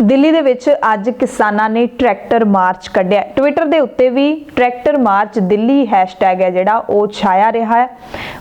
ਦਿੱਲੀ ਦੇ ਵਿੱਚ ਅੱਜ ਕਿਸਾਨਾਂ ਨੇ ਟਰੈਕਟਰ ਮਾਰਚ ਕੱਢਿਆ। ਟਵਿੱਟਰ ਦੇ ਉੱਤੇ ਵੀ ਟਰੈਕਟਰ ਮਾਰਚ ਦਿੱਲੀ ਹੈਸ਼ਟੈਗ ਹੈ ਜਿਹੜਾ ਉਹ ਛਾਇਆ ਰਿਹਾ ਹੈ।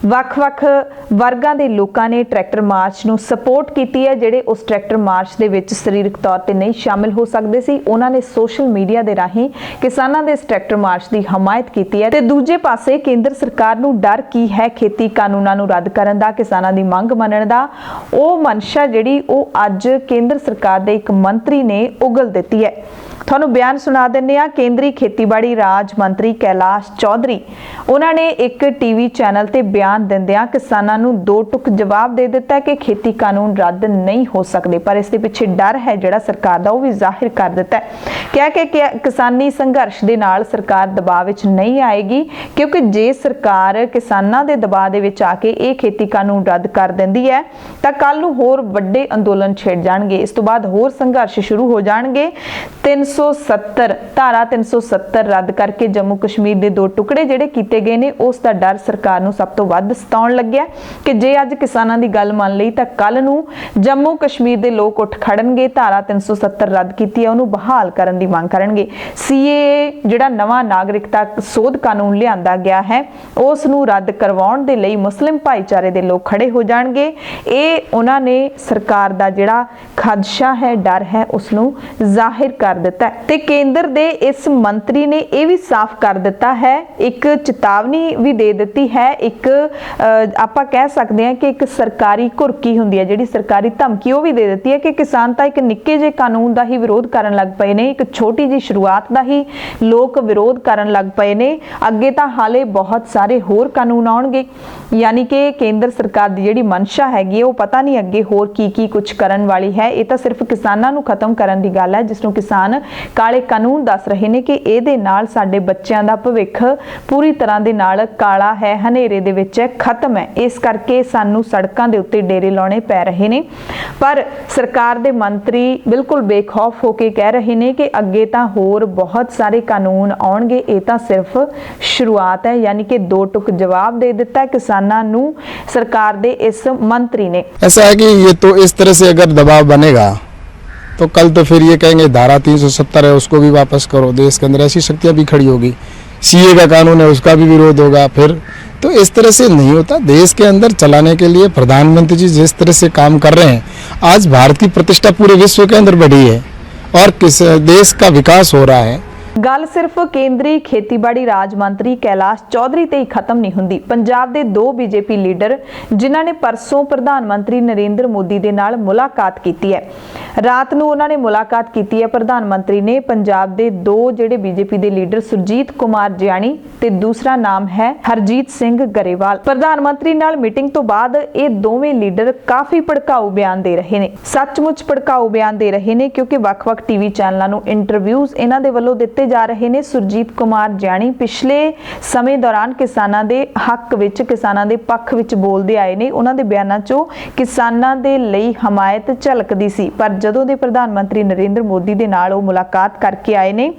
ਵੱਖ-ਵੱਖ ਵਰਗਾਂ ਦੇ ਲੋਕਾਂ ਨੇ ਟਰੈਕਟਰ ਮਾਰਚ ਨੂੰ ਸਪੋਰਟ ਕੀਤੀ ਹੈ। ਜਿਹੜੇ ਉਸ ਟਰੈਕਟਰ ਮਾਰਚ ਦੇ ਵਿੱਚ ਸਰੀਰਕ ਤੌਰ ਤੇ ਨਹੀਂ ਸ਼ਾਮਿਲ ਹੋ ਸਕਦੇ ਸੀ, ਉਹਨਾਂ ਨੇ ਸੋਸ਼ਲ ਮੀਡੀਆ ਦੇ ਰਾਹੀਂ ਕਿਸਾਨਾਂ ਦੇ ਇਸ ਟਰੈਕਟਰ ਮਾਰਚ ਦੀ ਹਮਾਇਤ ਕੀਤੀ ਹੈ। ਤੇ ਦੂਜੇ ਪਾਸੇ ਕੇਂਦਰ ਸਰਕਾਰ ਨੂੰ ਡਰ ਕੀ ਹੈ ਖੇਤੀ ਕਾਨੂੰਨਾਂ ਨੂੰ ਰੱਦ ਕਰਨ ਦਾ, ਕਿਸਾਨਾਂ ਦੀ ਮੰਗ ਮੰਨਣ ਦਾ, ਉਹ ਮਨਸ਼ਾ ਜਿਹੜੀ ਉਹ ਅੱਜ ਕੇਂਦਰ ਸਰਕਾਰ ਦੇ ਇੱਕ ਮੰਤਰੀ ਨੇ ਉਗਲ ਦਿੱਤੀ ਹੈ। ਤੁਹਾਨੂੰ ਬਿਆਨ ਸੁਣਾ ਦਿੰਦੇ ਆ। ਕੇਂਦਰੀ ਖੇਤੀਬਾੜੀ ਰਾਜ ਮੰਤਰੀ ਕੈਲਾਸ਼ ਚੌਧਰੀ ਉਹਨਾਂ ਨੇ ਇੱਕ ਟੀਵੀ ਚੈਨਲ ਤੇ ਬਿਆਨ ਦਿੰਦਿਆਂ ਕਿਸਾਨਾਂ ਨੂੰ ਦੋ ਟੁਕ ਜਵਾਬ ਦੇ ਦਿੱਤਾ ਕਿ ਖੇਤੀ ਕਾਨੂੰਨ ਰੱਦ ਨਹੀਂ ਹੋ ਸਕਦੇ, ਪਰ ਇਸ ਦੇ ਪਿੱਛੇ ਡਰ ਹੈ ਜਿਹੜਾ ਸਰਕਾਰ ਦਾ, ਉਹ ਵੀ ਜ਼ਾਹਿਰ ਕਰ ਦਿੱਤਾ ਹੈ। ਕਿਹਾ ਕਿ ਕਿਸਾਨੀ ਸੰਘਰਸ਼ ਦੇ ਨਾਲ ਸਰਕਾਰ ਦਬਾਅ ਵਿੱਚ ਨਹੀਂ ਆਏਗੀ, ਕਿਉਂਕਿ ਜੇ ਸਰਕਾਰ ਕਿਸਾਨਾਂ ਦੇ ਦਬਾਅ ਦੇ ਵਿੱਚ ਆ ਕੇ ਇਹ ਖੇਤੀ ਕਾਨੂੰਨ ਰੱਦ ਕਰ ਦਿੰਦੀ ਹੈ ਤਾਂ ਕੱਲ ਨੂੰ ਹੋਰ ਵੱਡੇ ਅੰਦੋਲਨ ਛਿੜ ਜਾਣਗੇ। ਇਸ ਤੋਂ ਬਾਅਦ ਹੋਰ ਸੰਘਰਸ਼ ਸ਼ੁਰੂ ਹੋ ਜਾਣਗੇ। 370 ਧਾਰਾ 370 ਰੱਦ ਕਰਕੇ ਜੰਮੂ ਕਸ਼ਮੀਰ ਦੇ ਦੋ ਟੁਕੜੇ ਜਿਹੜੇ ਕੀਤੇ ਗਏ ਨੇ, ਉਸ ਦਾ ਡਰ ਸਰਕਾਰ ਨੂੰ ਸਭ ਤੋਂ ਵੱਧ ਸਤਾਉਣ ਲੱਗਿਆ ਕਿ ਜੇ ਅੱਜ ਕਿਸਾਨਾਂ ਦੀ ਗੱਲ ਮੰਨ ਲਈ ਤਾਂ ਕੱਲ ਨੂੰ ਜੰਮੂ ਕਸ਼ਮੀਰ ਦੇ ਲੋਕ ਉੱਠ ਖੜਨਗੇ। ਧਾਰਾ 370 ਰੱਦ ਕੀਤੀ ਹੈ, ਉਹਨੂੰ ਬਹਾਲ ਕਰਨ ਦੀ ਮੰਗ ਕਰਨਗੇ। CAA ਜਿਹੜਾ ਨਵਾਂ ਨਾਗਰਿਕਤਾ ਸੋਧ ਕਾਨੂੰਨ ਲਿਆਂਦਾ ਗਿਆ ਹੈ, ਉਸ ਨੂੰ ਰੱਦ ਕਰਵਾਉਣ ਦੇ ਲਈ ਮੁਸਲਿਮ ਭਾਈਚਾਰੇ ਦੇ ਲੋਕ ਖੜੇ ਹੋ ਜਾਣਗੇ। ਇਹ ਉਹਨਾਂ ਨੇ ਸਰਕਾਰ ਦਾ ਜਿਹੜਾ ਖਦਸ਼ਾ ਹੈ, ਡਰ ਹੈ, ਉਸ ਨੂੰ ਜ਼ਾਹਿਰ ਕਰ ਦਿੱਤਾ ਤੇ ਕੇਂਦਰ ਦੇ ਇਸ ਮੰਤਰੀ ਨੇ ਇਹ ਵੀ ਸਾਫ਼ ਕਰ ਦਿੱਤਾ ਹੈ, ਇੱਕ ਚੇਤਾਵਨੀ ਵੀ ਦੇ ਦਿੱਤੀ ਹੈ। ਇੱਕ ਆਪਾਂ ਕਹਿ ਸਕਦੇ ਹਾਂ ਕਿ ਇੱਕ ਸਰਕਾਰੀ ਘੁਰਕੀ ਹੁੰਦੀ ਹੈ, ਜਿਹੜੀ ਸਰਕਾਰੀ ਧਮਕੀ, ਉਹ ਵੀ ਦੇ ਦਿੱਤੀ ਹੈ ਕਿ ਕਿਸਾਨ ਤਾਂ ਇੱਕ ਨਿੱਕੇ ਜਿਹੇ ਕਾਨੂੰਨ ਦਾ ਹੀ ਵਿਰੋਧ ਕਰਨ ਲੱਗ ਪਏ ਨੇ, ਇੱਕ ਛੋਟੀ ਜਿਹੀ ਸ਼ੁਰੂਆਤ ਦਾ ਹੀ ਲੋਕ ਵਿਰੋਧ ਕਰਨ ਲੱਗ ਪਏ ਨੇ। ਅੱਗੇ ਤਾਂ ਹਾਲੇ ਬਹੁਤ ਸਾਰੇ ਹੋਰ ਕਾਨੂੰਨ ਆਉਣਗੇ, ਯਾਨੀ ਕਿ ਕੇਂਦਰ ਸਰਕਾਰ ਦੀ ਜਿਹੜੀ ਮਨਸ਼ਾ ਹੈਗੀ ਉਹ ਪਤਾ ਨਹੀਂ ਅੱਗੇ ਹੋਰ ਕੀ ਕੁਝ ਕਰਨ ਵਾਲੀ ਹੈ। ਇਹ ਤਾਂ ਸਿਰਫ ਕਿਸਾਨਾਂ ਨੂੰ ਖਤਮ ਕਰਨ ਦੀ ਗੱਲ ਹੈ, ਜਿਸ ਨੂੰ ਕਿਸਾਨ ਕਾਲੇ ਕਾਨੂੰਨ ਦੱਸ ਰਹੇ ਨੇ ਕਿ ਇਹਦੇ ਨਾਲ ਸਾਡੇ ਬੱਚਿਆਂ ਦਾ ਭਵਿੱਖ ਪੂਰੀ ਤਰ੍ਹਾਂ ਦੇ ਨਾਲ ਕਾਲਾ ਹੈ, ਹਨੇਰੇ ਦੇ ਵਿੱਚ ਹੈ, ਖਤਮ ਹੈ। ਇਸ ਕਰਕੇ ਸਾਨੂੰ ਸੜਕਾਂ ਦੇ ਉੱਤੇ ਡੇਰੇ ਲਾਉਣੇ ਪੈ ਰਹੇ ਨੇ। ਪਰ ਸਰਕਾਰ ਦੇ ਮੰਤਰੀ ਬਿਲਕੁਲ ਬੇਖੌਫ ਹੋ ਕੇ ਕਹਿ ਰਹੇ ਨੇ ਕਿ ਅੱਗੇ ਤਾਂ ਹੋਰ ਬਹੁਤ ਸਾਰੇ ਕਾਨੂੰਨ ਆਉਣਗੇ, ਇਹ ਤਾਂ ਸਿਰਫ ਸ਼ੁਰੂਆਤ ਹੈ। ਯਾਨੀ ਕਿ ਦੋ ਟੁਕ ਜਵਾਬ ਦੇ ਦਿੱਤਾ ਕਿਸਾਨਾਂ ਨੂੰ ਸਰਕਾਰ ਦੇ ਇਸ ਮੰਤਰੀ ने। ऐसा है कि ये तो इस तरह से अगर दबाव बनेगा तो कल तो फिर ये कहेंगे धारा 370 है उसको भी वापस करो। देश के अंदर ऐसी शक्तियां भी खड़ी होगी, CA का कानून है उसका भी विरोध होगा। फिर तो इस तरह से नहीं होता। देश के अंदर चलाने के लिए प्रधानमंत्री जी जिस तरह से काम कर रहे हैं, आज भारत की प्रतिष्ठा पूरे विश्व के अंदर बढ़ी है और किस देश का विकास हो रहा है। ਗੱਲ ਸਿਰਫ ਕੇਂਦਰੀ ਖੇਤੀਬਾੜੀ ਰਾਜ ਮੰਤਰੀ ਕੈਲਾਸ਼ ਚੌਧਰੀ ਤੇ ਹੀ ਖਤਮ ਨਹੀਂ ਹੁੰਦੀ। ਪੰਜਾਬ ਦੇ ਦੋ BJP ਲੀਡਰ ਜਿਨ੍ਹਾਂ ਨੇ ਪਰਸੋਂ ਪ੍ਰਧਾਨ ਮੰਤਰੀ ਨਰਿੰਦਰ ਮੋਦੀ ਦੇ ਨਾਲ ਮੁਲਾਕਾਤ ਕੀਤੀ ਹੈ, ਰਾਤ ਨੂੰ ਉਹਨਾਂ ਨੇ ਮੁਲਾਕਾਤ ਕੀਤੀ ਹੈ ਪ੍ਰਧਾਨ ਮੰਤਰੀ ਨੇ। ਪੰਜਾਬ ਦੇ ਦੋ ਜਿਹੜੇ BJP ਦੇ ਲੀਡਰ ਸੁਰਜੀਤ ਕੁਮਾਰ ਜਿਆਣੀ ਤੇ ਦੂਸਰਾ ਨਾਮ ਹੈ ਹਰਜੀਤ ਸਿੰਘ ਗਰੇਵਾਲ। ਪ੍ਰਧਾਨ ਮੰਤਰੀ ਨਾਲ ਮੀਟਿੰਗ ਤੋਂ ਬਾਅਦ ਇਹ ਦੋਵੇਂ ਲੀਡਰ ਕਾਫੀ ਭੜਕਾਊ ਬਿਆਨ ਦੇ ਰਹੇ ਨੇ, ਸੱਚਮੁੱਚ ਭੜਕਾਊ ਬਿਆਨ ਦੇ ਰਹੇ ਨੇ, ਕਿਉਂਕਿ ਵੱਖ-ਵੱਖ TV ਚੈਨਲਾਂ ਨੂੰ ਇੰਟਰਵਿਊਜ਼ ਇਹਨਾਂ ਦੇ ਵੱਲੋਂ ਦਿੱਤੇ ਜਾ ਰਹੇ ਨੇ। ਸੁਰਜੀਤ ਕੁਮਾਰ ਜਿਆਣੀ ਪਿਛਲੇ ਸਮੇਂ ਦੌਰਾਨ ਕਿਸਾਨਾਂ ਦੇ ਹੱਕ ਵਿੱਚ, ਕਿਸਾਨਾਂ ਦੇ ਪੱਖ ਵਿੱਚ ਬੋਲਦੇ ਆਏ ਨੇ। ਉਹਨਾਂ ਦੇ ਬਿਆਨਾਂ 'ਚੋਂ ਕਿਸਾਨਾਂ ਦੇ ਲਈ ਹਮਾਇਤ ਝਲਕਦੀ ਸੀ, ਪਰ ਜਦੋਂ ਦੇ ਪ੍ਰਧਾਨ ਮੰਤਰੀ ਨਰਿੰਦਰ ਮੋਦੀ ਦੇ ਨਾਲ ਉਹ ਮੁਲਾਕਾਤ ਕਰਕੇ ਆਏ ਨੇ,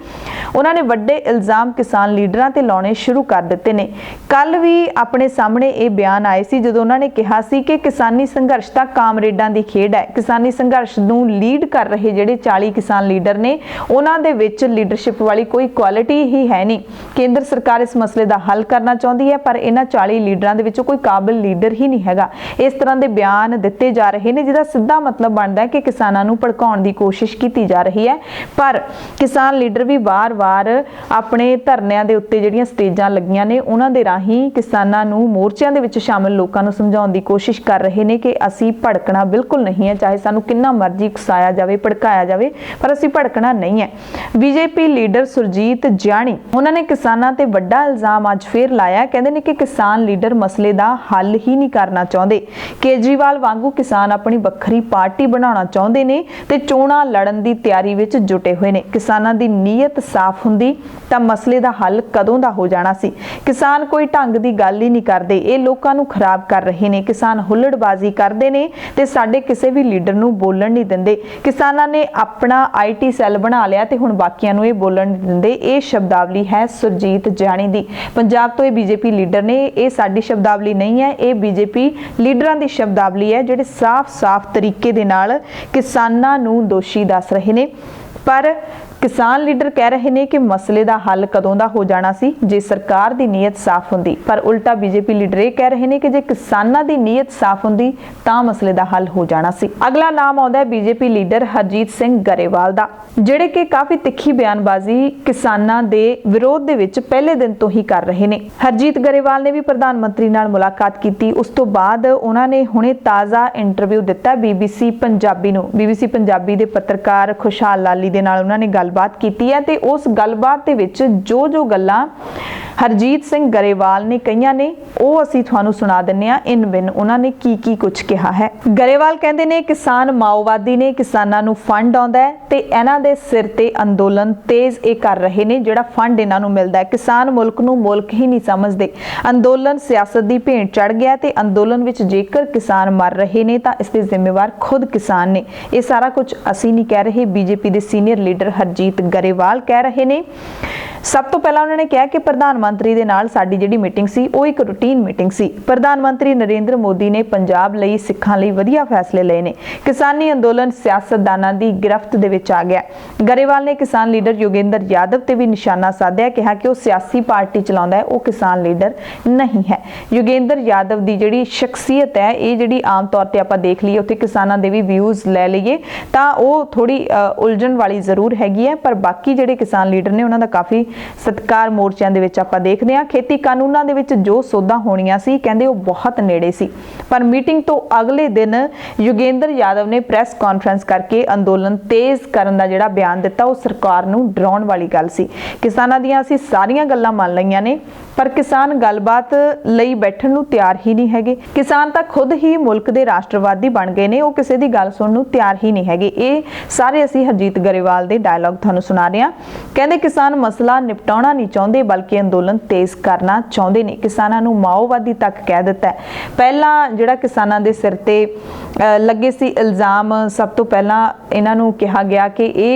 ਉਹਨਾਂ ਨੇ ਵੱਡੇ ਇਲਜ਼ਾਮ ਕਿਸਾਨ ਲੀਡਰਾਂ ਤੇ ਲਾਉਣੇ ਸ਼ੁਰੂ ਕਰ ਦਿੱਤੇ ਨੇ। ਕੱਲ ਵੀ ਆਪਣੇ ਸਾਹਮਣੇ ਇਹ ਬਿਆਨ ਆਏ ਸੀ ਜਦੋਂ ਉਹਨਾਂ ਨੇ ਕਿਹਾ ਸੀ ਕਿ ਕਿਸਾਨੀ ਸੰਘਰਸ਼ ਤਾਂ ਕਾਮਰੇਡਾਂ ਦੀ ਖੇਡ ਹੈ। ਕਿਸਾਨੀ ਸੰਘਰਸ਼ ਨੂੰ ਲੀਡ ਕਰ ਰਹੇ ਜਿਹੜੇ 40 ਕਿਸਾਨ ਲੀਡਰ ਨੇ, ਉਹਨਾਂ ਦੇ ਵਿੱਚ ਲੀਡਰਸ਼ਿਪ ਵਾਲੀ ਕੋਈ ਕੁਆਲਿਟੀ ਹੀ ਹੈ ਨਹੀਂ। ਕੇਂਦਰ ਸਰਕਾਰ ਇਸ ਮਸਲੇ ਦਾ ਹੱਲ ਕਰਨਾ ਚਾਹੁੰਦੀ ਹੈ, ਪਰ ਇਹਨਾਂ 40 ਲੀਡਰਾਂ ਦੇ ਵਿੱਚੋਂ ਕੋਈ ਕਾਬਿਲ ਲੀਡਰ ਹੀ ਨਹੀਂ ਹੈਗਾ। ਇਸ ਤਰ੍ਹਾਂ ਦੇ ਬਿਆਨ ਦਿੱਤੇ ਜਾ ਰਹੇ ਨੇ ਜਿਹਦਾ ਸਿੱਧਾ ਮਤਲਬ ਬਣਦਾ ਹੈ ਕਿ ਕਿਸਾਨਾਂ ਨੂੰ ਭੜਕਾਉਣ ਦੀ ਕੋਸ਼ਿਸ਼ ਕੀਤੀ ਜਾ ਰਹੀ ਹੈ। ਪਰ ਕਿਸਾਨ ਲੀਡਰ ਵੀ ਵਾਰ-ਵਾਰ ਆਪਣੇ ਧਰਨਿਆਂ ਦੇ ਉੱਤੇ ਜਿਹੜੀਆਂ ਸਟੇਜਾਂ ਲੱਗੀਆਂ ਨੇ, ਉਹਨਾਂ ਦੇ ਰਾਹੀਂ ਕਿਸਾਨਾਂ ਨੂੰ, ਮੋਰਚਿਆਂ ਦੇ ਵਿੱਚ ਸ਼ਾਮਲ ਲੋਕਾਂ ਨੂੰ ਸਮਝਾਉਣ ਦੀ ਕੋਸ਼ਿਸ਼ ਕਰ ਰਹੇ ਨੇ ਕਿ ਅਸੀਂ ਭੜਕਣਾ ਬਿਲਕੁਲ ਨਹੀਂ ਹੈ, ਚਾਹੇ ਸਾਨੂੰ ਕਿੰਨਾ ਮਰਜ਼ੀ ਉਕਸਾਇਆ ਜਾਵੇ, ਭੜਕਾਇਆ ਜਾਵੇ, ਪਰ ਅਸੀਂ ਭੜਕਣਾ ਨਹੀਂ ਹੈ। BJP ਲੀਡਰ ਸੁਰਜੀਤ ਜਿਆਣੀ ਉਹਨਾਂ ਨੇ ਕਿਸਾਨਾਂ ਤੇ ਵੱਡਾ ਇਲਜ਼ਾਮ ਅੱਜ ਫੇਰ ਲਾਇਆ। ਕਹਿੰਦੇ ਨੇ ਕਿ ਕਿਸਾਨ ਲੀਡਰ ਮਸਲੇ ਦਾ ਹੱਲ ਹੀ ਨਹੀਂ ਕਰਨਾ ਚਾਹੁੰਦੇ। ਕੇਜਰੀਵਾਲ ਵਾਂਗੂ ਕਿਸਾਨ ਆਪਣੀ ਵੱਖਰੀ ਪਾਰਟੀ ਬਣਾਉਣਾ ਚਾਹੁੰਦੇ ਨੇ ਤੇ ਚੋਣਾਂ ਲੜਨ ਦੀ ਤਿਆਰੀ ਵਿੱਚ ਜੁਟੇ ਹੋਏ ਨੇ। ਕਿਸਾਨਾਂ ਦੀ ਨੀਅਤ ਸਾਫ਼ ਹੁੰਦੀ ਤਾਂ ਮਸਲੇ ਦਾ ਹੱਲ ਕਦੋਂ ਦਾ ਹੋ ਜਾਣਾ ਸੀ। ਕਿਸਾਨ ਕੋਈ ਢੰਗ ਦੀ ਗੱਲ ਹੀ ਨਹੀਂ ਕਰਦੇ, ਇਹ ਲੋਕਾਂ ਨੂੰ ਖਰਾਬ ਕਰ ਰਹੇ ਨੇ। ਕਿਸਾਨ ਹੁੱਲੜਬਾਜ਼ੀ ਕਰਦੇ ਨੇ ਤੇ ਸਾਡੇ ਕਿਸੇ ਵੀ ਲੀਡਰ ਨੂੰ ਬੋਲਣ ਨਹੀਂ ਦਿੰਦੇ। ਕਿਸਾਨਾਂ ਨੇ ਆਪਣਾ IT ਸੈੱਲ ਬਣਾ ਲਿਆ ਤੇ ਹੁਣ ਬਾਕੀਆਂ ਨੂੰ ਇਹ ਬੋਲਣ ਨਹੀਂ ਦਿੰਦੇ। ਇਹ ਸ਼ਬਦਾਵਲੀ ਹੈ ਸੁਰਜੀਤ ਜਿਆਣੀ ਦੀ। ਪੰਜਾਬ ਤੋਂ ਇਹ BJP ਲੀਡਰ ਨੇ, ਇਹ ਸਾਡੀ ਸ਼ਬਦਾਵਲੀ ਨਹੀਂ ਹੈ, ਇਹ BJP ਲੀਡਰਾਂ ਦੀ ਸ਼ਬਦਾਵਲੀ ਹੈ ਜਿਹੜੇ ਸਾਫ਼-ਸਾਫ਼ ਤਰੀਕੇ ਦੇ ਨਾਲ ਕਿਸਾਨਾਂ ਕਿਸਾਨਾਂ ਨੂੰ ਦੋਸ਼ੀ ਦੱਸ ਰਹੇ ਨੇ। ਪਰ किसान लीडर कह रहे हैं कि मसले का हल कदों का हो जाना सी जे सरकार की नीयत साफ होंदी, पर उल्टा बीजेपी लीडर ये कह रहे हैं कि जे किसानां की नीयत साफ होंदी तां मसले का हल हो जाना सी। अगला नाम आउंदा है बीजेपी लीडर हरजीत सिंह गरेवाल दा, जिहड़े कि काफ़ी तिखी बयानबाजी किसानां दे विरोध दे विच पहले दिन तो ही कर रहे हैं। हरजीत गरेवाल ने भी प्रधानमंत्री नाल मुलाकात की। उस तो बाद उन्होंने हुणे ताज़ा इंटरव्यू दिता बीबीसी पंजाबी नूं। बीबीसी पंजाबी दे पत्रकार खुशहाल लाली दे नाल उन्होंने गलबात की है ते उस गलबात दे विच जो गल्लां हरजीत सिंह गरेवाल ने कहियां ने वो असीं तुहानूं सुना दिंदे हां इन बिन उन्होंने की कुछ कहा है। गरेवाल कहंदे ने किसान माओवादी ने, किसानां नूं फंड आउंदा है ते इन्हां दे सिर ते अंदोलन तेज ये कर रहे ने, जिहड़ा फंड इन्हां नूं मिलदा है। किसान मुल्क नूं मुल्क ही नहीं समझदे, अंदोलन सियासत दी भेंट चढ़ गया ते अंदोलन विच जेकर किसान मर रहे ने तां इसदे जिम्मेवार खुद किसान ने। ये सारा कुछ असीं नहीं कह रहे, बीजेपी दे सीनियर लीडर हरजीत गरेवाल कह रहे ने। सब तो पहला उन्होंने कहा कि प्रधानमंत्री दे नाल साडी जिहड़ी मीटिंग सी वो एक रूटीन मीटिंग सी। प्रधानमंत्री नरेंद्र मोदी ने पंजाब लई सिखां लई वधिया फैसले लए ने। किसानी अंदोलन सियासतदानां दी गिरफ्त दे विच आ गया। गरेवाल ने किसान लीडर योगेंद्र यादव ते भी निशाना साधिया, कहा कि वो सियासी पार्टी चलाउंदा है, वो किसान लीडर नहीं है। योगेंद्र यादव दी जिहड़ी शख्सियत है ये जिहड़ी आम तौर ते आपां देख लईए उत्थे किसानां दे भी व्यूज़ लै लईए तां वो थोड़ी उलझण वाली जरूर हैगी है, पर बाकी जिहड़े किसान लीडर ने उन्हां दा काफ़ी सत्कार मोर्चों के विच आपां देखदे हां। खेती कानूनां दे विच जो सोधां होणीआं सी कहंदे वो बहुत नेड़े सी, पर मीटिंग तो अगले दिन योगेंद्र यादव ने प्रेस कॉन्फ्रेंस करके अंदोलन तेज करन दा जिहड़ा बयान दिता वो सरकार नूं डराउण वाली गल सी। किसानां दीआं असीं सारीआं गल्लां मान लईआं ने, पर किसान गलबात लई बैठण नूं तैयार ही नहीं हैगे। किसान तां खुद ही मुल्क दे राष्ट्रवादी बन गए ने, वो किसी दी गल सुणन नूं तैयार ही नहीं हैगे। ये सारे असीं हरजीत गरेवाल दे डायलॉग तुहानूं सुणा रहे हां। कहंदे किसान मसला निपटाउणा नहीं चाहुंदे बल्कि अंदोलन तेज करना चाहुंदे ने। किसानां नूं माओवादी तक कह दिता है। पहला जिहड़ा किसानां दे सिर ते लगे सी इल्जाम, सब तो पहला इन्हां नूं कहा गया कि ये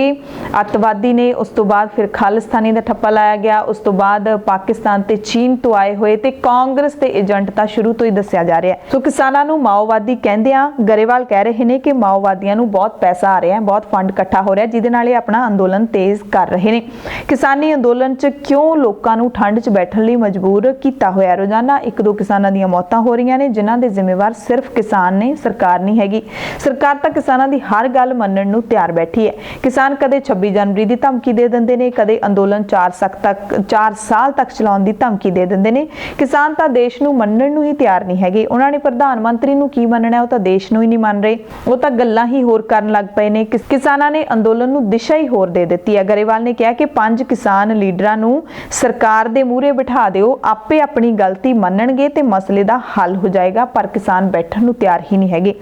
अतवादी ने, उस तो बाद फिर खालिस्तानी दा ठप्पा लाया गया, उस तो बाद पाकिस्तान ते चीन तो आए हुए ते कांग्रेस ते एजेंट तां शुरू तो ही दस्सिया जा रहा है। सो किसानां नूं माओवादी कहंदियां गरेवाल कह रहे ने कि माओवादियां नूं बहुत पैसा आ रहा है, बहुत फंड इकट्ठा हो रहा है, जिहदे नाल अपना अंदोलन तेज कर रहे ने। किसानी अंदोलन च क्यों लोकां नूं ठंड च बैठण लई मजबूर कीता होया। रोजाना एक दो किसानां दीयां मौतां हो रहीआं ने, जिन्हां दे जिम्मेवार सिर्फ किसान ने, सरकार नहीं हैगी। सरकार तां किसानां दी हर गल मन्नण नूं तैयार बैठी है। किसान कदे 26 जनवरी दी धमकी दे दिंदे ने, कदे अंदोलन 4 साल तक चलाउण दी धमकी दे दिंदे ने। किसान तां देश नूं मन्नण नूं ही तैयार नहीं हैगे। उन्हां ने प्रधानमंत्री नूं की मन्नणा, वो तां देश नूं ही नहीं मान रहे, वो तां गल्लां ही होर करन लग पए ने। किसानां ने अंदोलन नूं दिशा ही होर दे दित्ती है। गरेवाल ने कहा कि 5 किसान लीडरां नूं सरकार दे मूहरे बिठा दिओ, आपे अपनी गलती मन्नणगे ते मसले दा हल हो जाएगा, पर किसान बैठण नूं तैयार ही नहीं हैगे।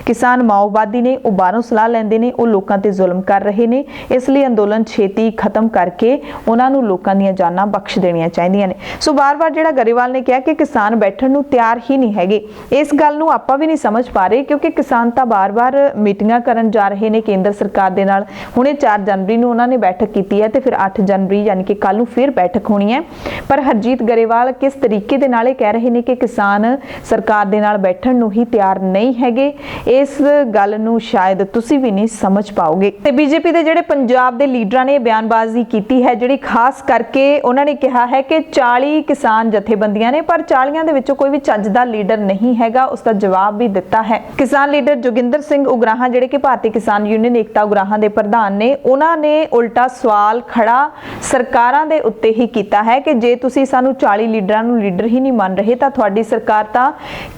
किसान माओवादी ने, वो बाहरों सलाह लैंदे ने, वो लोकां ते जुल्म कर रहे ने, इसलिए अंदोलन छेती खत्म करके उन्हां नूं लोकां दीयां जानां बख्श देणीआं चाहीदियां ने। सो बार-बार जिहड़ा गरेवाल ने कहा कि किसान बैठण नूं तैयार ही नहीं हैगे, इस गल नूं आपां भी नहीं समझ पा रहे, क्योंकि किसान तां बार-बार मीटिंगां करन जा रहे ने केंद्र सरकार दे नाल। हुणे 4 जनवरी नूं उन्हां ने बैठक कीती है ते फिर 8 जनवरी यानी कि कल नूं फिर बैठक होनी है। पर हरजीत गरेवाल किस तरीके दे नाल कह रहे ने कि किसान सरकार दे नाल बैठण नूं ही तैयार नहीं हैगे, इस गल नूं शायद तुसीं भी नहीं समझ पाओगे। ते बीजेपी दे जिहड़े पंजाब दे लीडरां ने बयानबाजी कीती है, जिहड़ी खास करके उन्हां ने कहा है कि 40 किसान जथेबंदियां ने, पर 40 दे विचों कोई भी ਚੱਜ ਦਾ लीडर नहीं हैगा, उसका जवाब भी दिता है। किसान लीडर जोगिंदर सिंह उगराहां जिहड़े कि भारतीय किसान यूनियन एकता उगराहां दे प्रधान ने, उन्हां ने उल्टा सवाल खड़ा सरकारां दे उत्ते ही कीता है कि जे तुसीं सानू 40 लीडरां नूं लीडर ही नहीं मान रहे तां तुहाडी सरकार तां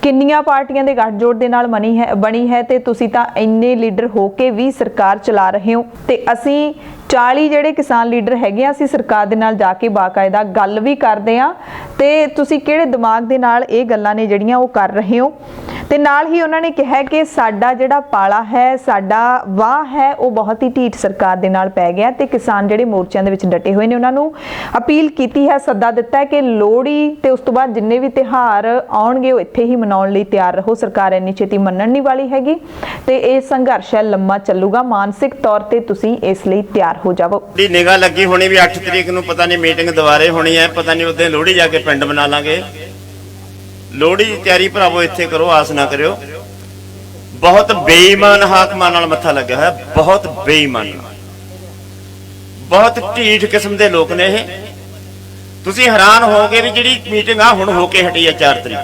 किन्नियां पार्टियां दे गठजोड़ दे नाल बनी है ते तुसीं तां इन्ने लीडर हो के भी सरकार चला रहे हो, ते असीं 40 ਜਿਹੜੇ किसान लीडर हैगे आ, ਅਸੀਂ ਸਰਕਾਰ ਦੇ ਨਾਲ ਜਾ ਕੇ ਬਾਕਾਇਦਾ ਗੱਲ ਵੀ ਕਰਦੇ ਆ, ਤੇ ਤੁਸੀਂ ਕਿਹੜੇ ਦਿਮਾਗ ਦੇ ਨਾਲ ਇਹ ਗੱਲਾਂ ਨੇ ਜਿਹੜੀਆਂ ਉਹ ਕਰ ਰਹੇ ਹੋ। ਤੇ ਨਾਲ ਹੀ ਉਹਨਾਂ ਨੇ ਕਿਹਾ ਕਿ ਸਾਡਾ ਜਿਹੜਾ ਪਾਲਾ ਹੈ, ਸਾਡਾ ਵਾਹ ਹੈ, ਉਹ ਬਹੁਤ ਹੀ ਢੀਠ ਸਰਕਾਰ ਦੇ ਨਾਲ ਪੈ ਗਿਆ, ਤੇ ਕਿਸਾਨ ਜਿਹੜੇ ਮੋਰਚਿਆਂ ਦੇ ਵਿੱਚ ਡਟੇ ਹੋਏ ਨੇ ਉਹਨਾਂ ਨੂੰ ਅਪੀਲ ਕੀਤੀ ਹੈ, ਸੱਦਾ ਦਿੱਤਾ ਹੈ ਕਿ ਲੋਹੜੀ ਤੇ ਉਸ ਤੋਂ ਬਾਅਦ ਜਿੰਨੇ ਵੀ ਤਿਉਹਾਰ ਆਉਣਗੇ ਉਹ ਇੱਥੇ ਹੀ ਮਨਾਉਣ ਲਈ ਤਿਆਰ ਰਹੋ, ਸਰਕਾਰ ਇੰਨੀ ਛੇਤੀ ਮੰਨਣ ਨਹੀਂ ਵਾਲੀ ਹੈਗੀ, ਤੇ ਇਹ ਸੰਘਰਸ਼ ਹੈ ਲੰਮਾ ਚੱਲੂਗਾ, ਮਾਨਸਿਕ ਤੌਰ ਤੇ ਤੁਸੀਂ ਇਸ ਲਈ ਤਿਆਰ हो जाओ। निगाह लगी होनी भी 8 तरीक नूं, पता नहीं मीटिंग दोबारे होनी है, पता नहीं उस दिन लोहड़ी जाके पिंड मना लांगे। लोहड़ी दी तैयारी भरावो इत्थे करो, आस ना करियो। ਬਹੁਤ ਬੇਈਮਾਨ ਹਾਕਮਾਂ ਨਾਲ ਮੱਥਾ ਲੱਗਿਆ ਹੋਇਆ, ਬਹੁਤ ਬੇਈਮਾਨ, ਬਹੁਤ ਢੀਠ ਕਿਸਮ ਦੇ ਲੋਕ ਨੇ ਇਹ। ਤੁਸੀਂ ਹੈਰਾਨ ਹੋਵੋਗੇ ਵੀ ਜਿਹੜੀ ਮੀਟਿੰਗ ਆ ਹੁਣ ਹੋ ਕੇ ਹਟੀ ਆ 4 ਤਰੀਕ,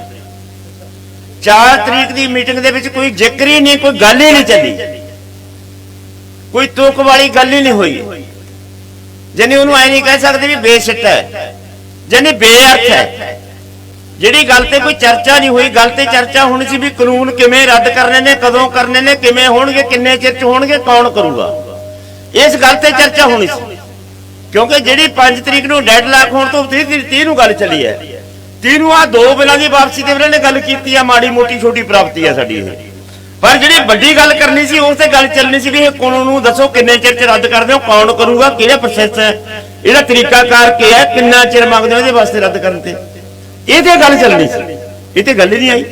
4 ਤਰੀਕ ਦੀ ਮੀਟਿੰਗ ਦੇ ਵਿੱਚ ਕੋਈ ਜ਼ਿਕਰ ਹੀ ਨਹੀਂ, ਕੋਈ ਗੱਲ ਹੀ ਨਹੀਂ ਚੱਲੀ, ਕੋਈ ਤੁਕ ਵਾਲੀ ਗੱਲ ਹੀ ਨਹੀਂ ਹੋਈ। ਜਾਨੀ ਉਹਨੂੰ ਐ ਨਹੀਂ ਕਹਿ ਸਕਦੇ ਵੀ ਬੇਸਿੱਟਾ ਹੈ, ਜਾਨੀ ਬੇਅਰਥ ਹੈ। ਜਿਹੜੀ ਗੱਲ ਤੇ ਕੋਈ ਚਰਚਾ ਨਹੀਂ ਹੋਈ, ਗੱਲ ਤੇ ਚਰਚਾ ਹੋਣੀ ਸੀ ਵੀ ਕਾਨੂੰਨ ਕਿਵੇਂ ਰੱਦ ਕਰਨੇ ਨੇ, ਕਦੋਂ ਕਰਨੇ ਨੇ, ਕਿਵੇਂ ਹੋਣਗੇ, ਕਿੰਨੇ ਚਿਰ ਚ ਹੋਣਗੇ, ਕੌਣ ਕਰੂਗਾ, ਇਸ ਗੱਲ ਤੇ ਚਰਚਾ ਹੋਣੀ ਸੀ। ਕਿਉਂਕਿ ਜਿਹੜੀ 5 ਤਰੀਕ ਨੂੰ ਡੈਡਲਾਕ ਹੋਣ ਤੋਂ 30 ਨੂੰ ਗੱਲ ਚੱਲੀ ਹੈ, 30 ਨੂੰ ਆ 2 ਬਿੱਲਾਂ ਦੀ ਵਾਪਸੀ ਤੇ ਉਹਨਾਂ ਨੇ ਗੱਲ ਕੀਤੀ ਆ, ਮਾੜੀ ਮੋਟੀ ਛੋਟੀ ਪ੍ਰਾਪਤੀ ਆ ਸਾਡੀ ਇਹ। ਪਰ ਜਿਹੜੀ ਵੱਡੀ ਗੱਲ ਕਰਨੀ ਸੀ ਉਸ ਤੇ ਗੱਲ ਚੱਲਣੀ ਸੀ ਵੀ ਇਹ ਕਾਨੂੰਨ ਨੂੰ ਦੱਸੋ ਕਿੰਨੇ ਚਿਰ ਚ ਰੱਦ ਕਰਦੇ ਹੋ, ਕੌਣ ਕਰੂਗਾ, ਕਿਹੜਾ ਪ੍ਰੋਸੈਸ ਹੈ, ਇਹਦਾ ਤਰੀਕਾਕਾਰ ਕੀ ਹੈ, ਕਿੰਨਾ ਚਿਰ ਮੰਗਦੇ ਹੋ ਇਹਦੇ ਵਾਸਤੇ ਰੱਦ ਕਰਨ ਤੇ, ਇਹ ਤੇ ਗੱਲ ਚੱਲਣੀ ਸੀ। ਇਹ ਤੇ ਗੱਲ ਹੀ ਨਹੀਂ ਆਈ।